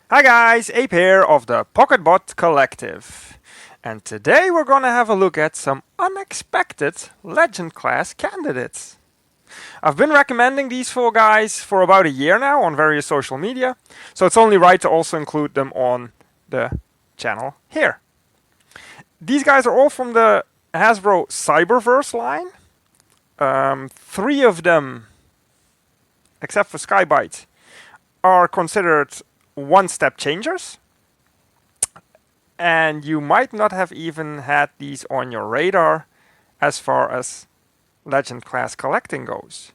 Hi guys, Ape here of the PocketBot Collective. And today we're gonna have a look at some unexpected Legend class candidates. I've been recommending these four guys for about a year now on various social media, so it's only right to also include them on the channel here. These guys are all from the Hasbro Cyberverse line. Three of them, except for Sky-byte, are considered one-step changers, and you might not have even had these on your radar as far as Legend class collecting goes.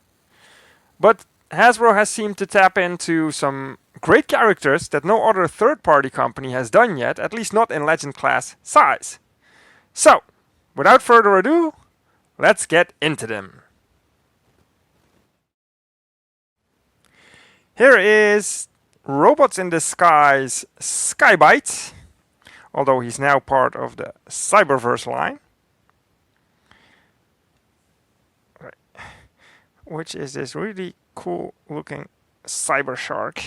But Hasbro has seemed to tap into some great characters that no other third-party company has done yet, at least not in Legend class size. So, without further ado, let's get into them. Here is Robots in Disguise Sky-byte, although he's now part of the Cyberverse line. Right. Which is this really cool looking cyber shark.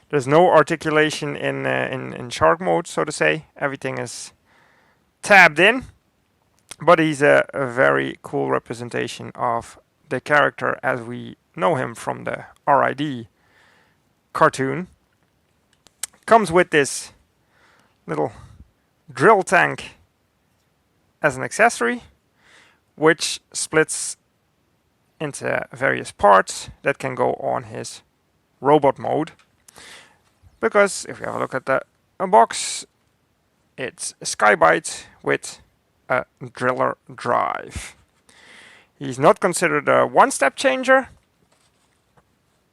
There's no articulation in shark mode, so to say. Everything is tabbed in. But he's a very cool representation of the character as we know him from the RID cartoon. Comes with this little drill tank as an accessory, which splits into various parts that can go on his robot mode. Because if you have a look at the box, it's a Sky-byte with a driller drive. He's not considered a one-step changer.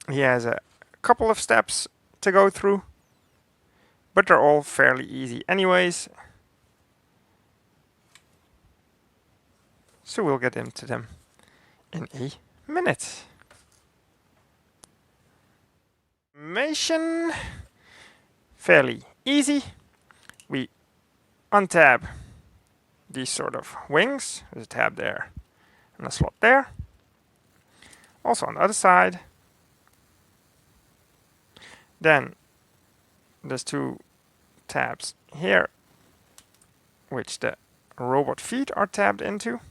He has a couple of steps to go through, but they're all fairly easy anyways. So we'll get into them in a minute. Animation, fairly easy. We untab these sort of wings. There's a tab there and a slot there. Also on the other side. Then there's two tabs here, which the robot feet are tabbed into.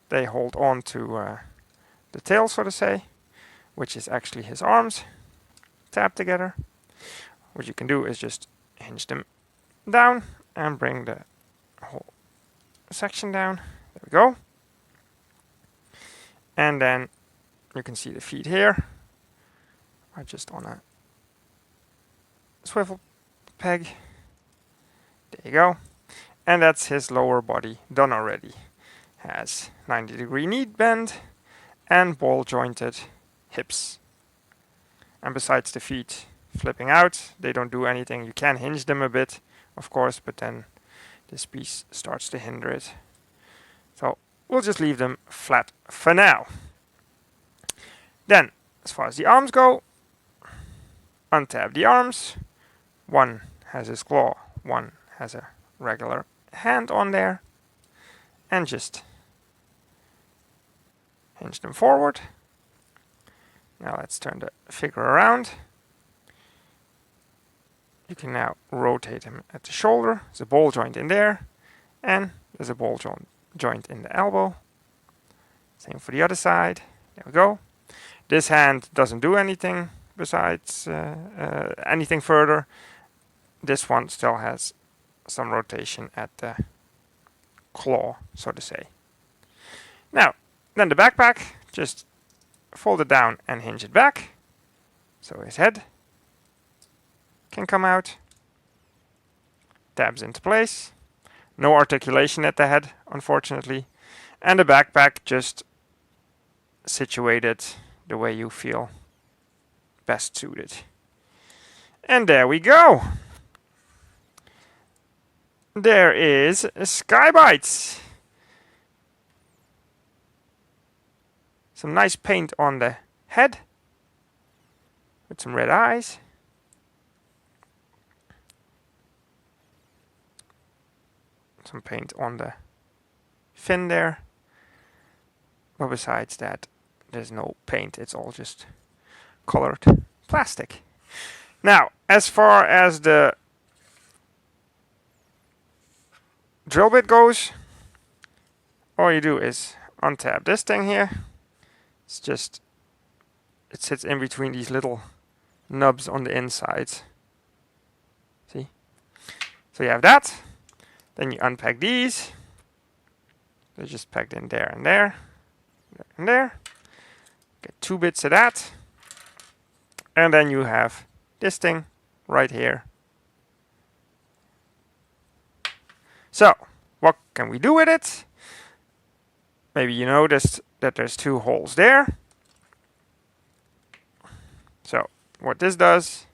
They hold on to the tail, so to say, which is actually his arms tabbed together. What you can do is just hinge them down and bring the whole section down. There we go. And then you can see the feet here are just on a swivel peg. There you go. And that's his lower body done already. Has 90-degree knee bend and ball jointed hips. And besides the feet flipping out, they don't do anything. You can hinge them a bit, of course, but then this piece starts to hinder it. So we'll just leave them flat for now. Then, as far as the arms go, untab the arms. One has his claw, one has a regular hand on there. And just hinge them forward. Now let's turn the figure around. You can now rotate him at the shoulder. There's a ball joint in there, and there's a ball joint in the elbow. Same for the other side. There we go. This hand doesn't do anything besides anything further. This one still has some rotation at the claw, so to say. Now, then the backpack, just fold it down and hinge it back, so his head can come out. Tabs into place. No articulation at the head, unfortunately. And the backpack just situated the way you feel best suited. And there we go. There is Sky-byte. Some nice paint on the head with some red eyes. Some paint on the fin there. But besides that, there's no paint. It's all just colored plastic. Now, as far as the drill bit goes, all you do is untap this thing here. It's just, it sits in between these little nubs on the insides. See? So you have that. Then you unpack these. They're just packed in there and there. There and there. Get 2 bits of that. And then you have this thing right here. So, what can we do with it? Maybe you noticed that there's 2 holes there. So, what this does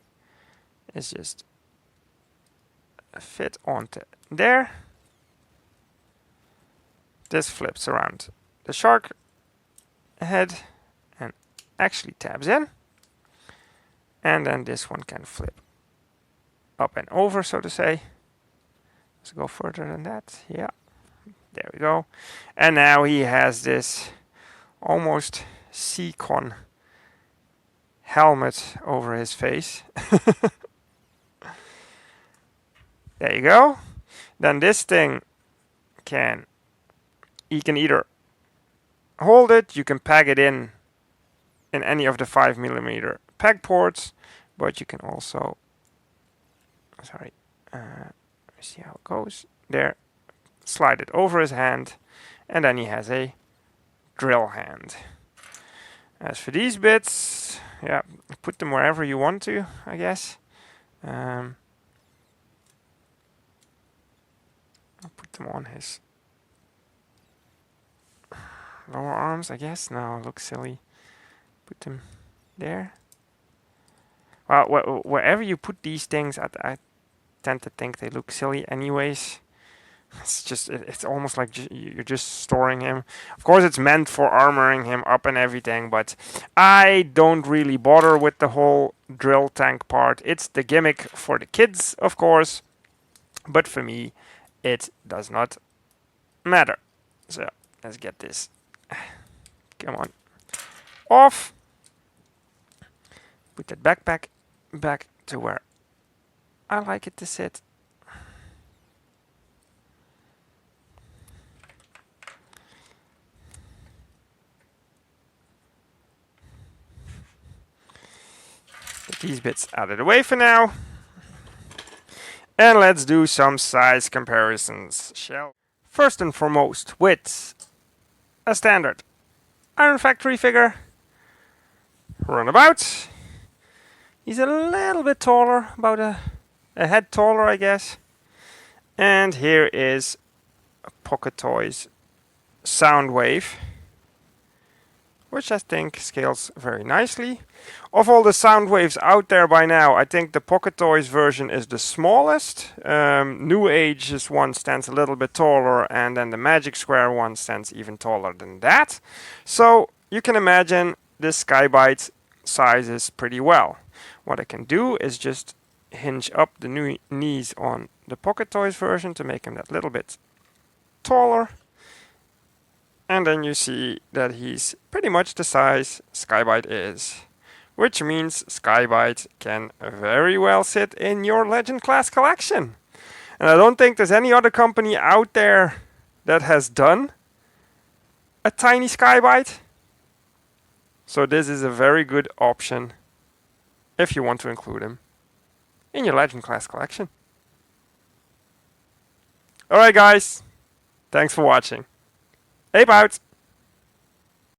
is just fit onto there. This flips around the shark head and actually tabs in. And then this one can flip up and over, so to say. Let's go further than that. Yeah, there we go. And now he has this almost Seacon helmet over his face. There you go. Then this thing you can either hold it, you can peg it in any of the 5mm peg ports, but you can also, let me see how it goes. There, slide it over his hand, and then he has a drill hand. As for these bits, yeah, put them wherever you want to, I guess. I'll put them on his lower arms, I guess. No, it looks silly. Put them there. Well, wherever you put these things, I tend to think they look silly anyways. It's almost like you're just storing him. Of course, it's meant for armoring him up and everything, but I don't really bother with the whole drill tank part. It's the gimmick for the kids, of course, but for me, it does not matter. So, let's get this, come on, off. Put that backpack back to where I like it to sit. Get these bits out of the way for now. And let's do some size comparisons, shall we? First and foremost, with a standard Iron Factory figure, runabout. He's a little bit taller, about a head taller, I guess. And here is a Pocket Toys Soundwave, which I think scales very nicely. Of all the Soundwaves out there by now, I think the Pocket Toys version is the smallest. New Age's one stands a little bit taller, and then the Magic Square one stands even taller than that. So you can imagine this Sky-byte sizes pretty well. What I can do is just hinge up the knees on the Pocket Toys version to make him that little bit taller. And then you see that he's pretty much the size Sky-byte is. Which means Sky-byte can very well sit in your Legend class collection. And I don't think there's any other company out there that has done a tiny Sky-byte. So this is a very good option if you want to include him in your Legend class collection. Alright guys, thanks for watching. Ape out!